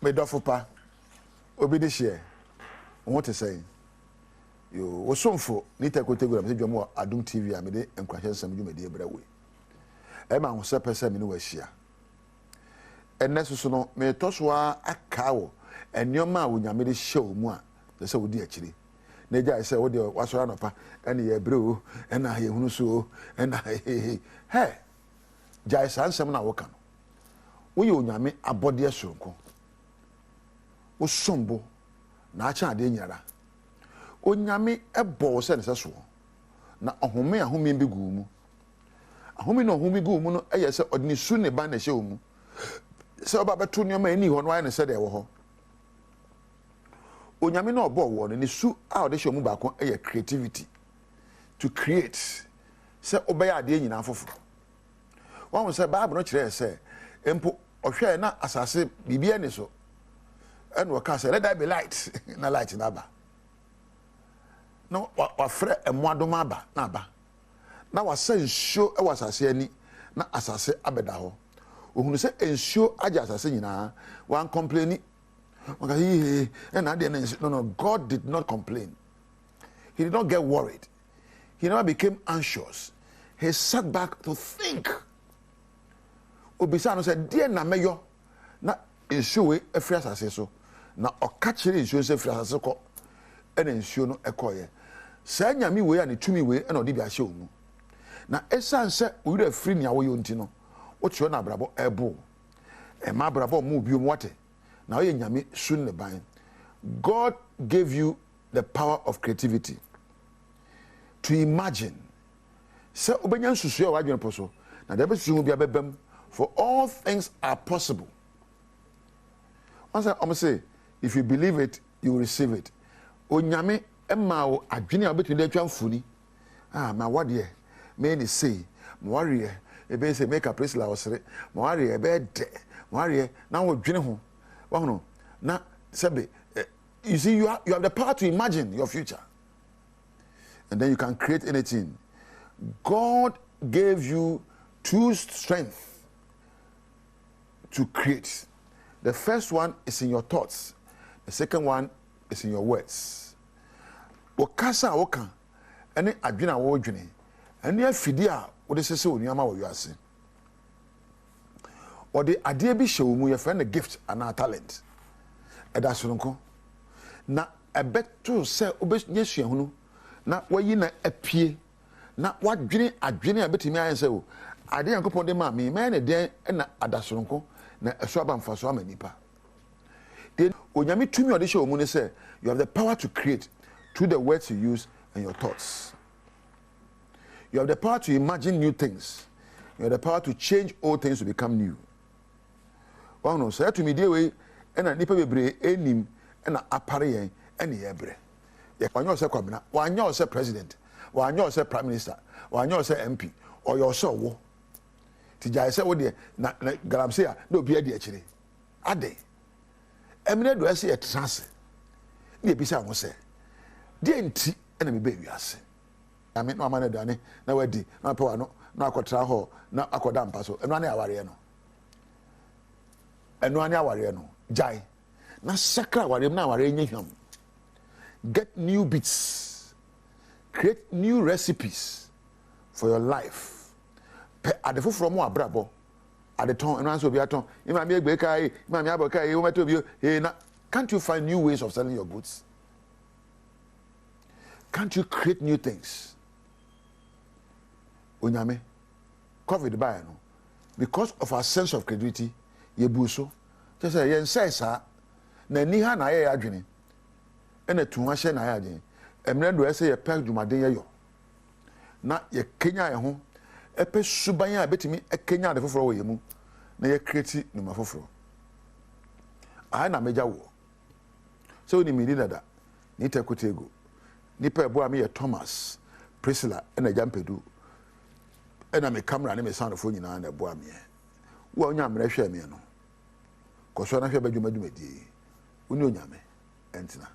me dofopa obi de hye what to say yo wo somfo ni takotegura me dwom Adom TV a me de Nkuranhyensem dwumadi ebrawe e ma ho sepese me ne wahia enneso no me tosoa akawo enioma a wonyame de hye mu a se wodi akire na gya se wodi wasora nopa ene ye ebreo ena ye hunu so ena he gya sansem na woka no wo ye onyame abode soronko wo sombo na acha ade nyara onyame ebo se ne seso na ohome ahome bi gu mu ahome no ohome gu mu no eye se odini su ne ba na hye mu se oba beto nyoma ani ho no aye ne se de wo ho onyame no obo wo ne su a ode hye mu ba ko eye creativity to create se obeya ade nyina afoforo won se bible no kire se empo ohwe na asase bibia ne so and waka say let there be light na light na ba no wa frɛ emwadom aba na aba na wa say nsuo e wasase ani na asase abeda ho ohunu sɛ nsuo agya asase nyina wan complain waka he na de no God did not complain. He did not get worried. He never became anxious. He sat back to think. Obisa no say dear na meyo na nsuo we afri asase so na okachire nsuo se afri asase ko ene nsuo no ekoye sa nyame we ya ne tumi we ene odi bi ahye omu na esanse owura afri nia wo yonti no wo tio na abrabo ebo e ma abrabo mu bi omu wate na wo ye nyame sun ne ban. God gave you the power of creativity to imagine se obenya nsusu ya wadwene poso na de be susu bi abebam, for all things are possible. Once I say, if you believe it, you will receive it. Onyame emma o adwene a betun de atwa mfuni. Ma wade me ni say, mo ware e be say make a place la osere. Mo ware e be de. Mo ware na wo dwene ho. Wa hono na sebe you see you have the power to imagine your future. And then you can create anything. God gave you two strengths to create. The first one is in your thoughts. The second one is in your words. Wakasa waka ene adwena wo dwene ene afidi a wo de sese onuama wo wiase. Or the ade bi hye wo mu ye friend a gift and a talent. Eda sonko na ebeto se obenya suahunu na wayi na apie na wadwene adwene a betimi ayen se o ade yankopon de ma me na den na adasonko na eso aba mfaso ama nipa. Then onyame tumi ode hye wo mu ne say you have the power to create through the words you use and your thoughts. You have the power to imagine new things. You have the power to change old things to become new. Well, no, say to me dey way na nipa bebre enim na apare yen ene yebre. Ye kwanyo se kwabena, wanyo se president, wanyo se prime minister, wanyo se MP, or your so wo. Ti jai se wo de na galamse a na obi ade akire. Ade. Emine do ese ye trance. Ne bi sa wo se. De enti na me ba wiase. Ame no amane dane na wadi na pa wano na akotra ho na akoda mpa so. Eno ane aware no. Eno ane aware no. Jai. Na sakra aware na aware nyehwam. Get new beats. Create new recipes for your life. Adefo from mo abrabo. At the ton and answer be aton. Ima mi egbe kai, ima mi abokai, o meto bi hey na can't you find new ways of selling your goods? Can't you create new things? Onyame COVID by no. Because of our sense of creativity, ye buso. Just say yen say sa na ni ha na ye adwene. Ena tuwa hye na ye adwene. Emre do ese ye pek dwumaden ye yo. Na ye Kenya ye ho epe suban a betimi ekenya de foforo wo ye mu na ye create numa foforo. Ai na meja wo. So ni mi dada ni tekotego. Ni pe bo am ye Thomas, Priscilla ena Jampedu. Ena me camera ne me sound phone nyina na bo am ye. Wo onya mre hwe me no. Koso na hwe badwuma dwumadi. Uni onyame entina.